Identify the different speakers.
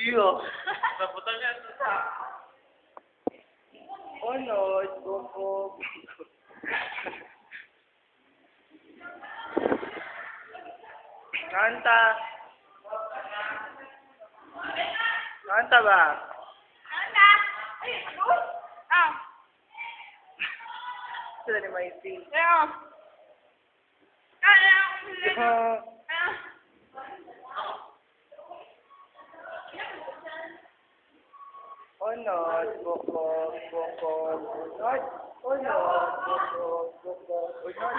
Speaker 1: Iyo. Naputan niya.
Speaker 2: Unod, bukog. Kanta. Kanta ba?
Speaker 3: Kanta! Ay, ano? Ah.
Speaker 2: Sila ni Maisy.
Speaker 3: Ayaw. Ayaw.
Speaker 2: Unod, bukog, bukog, unod. Unod, bukog, bukog, unod.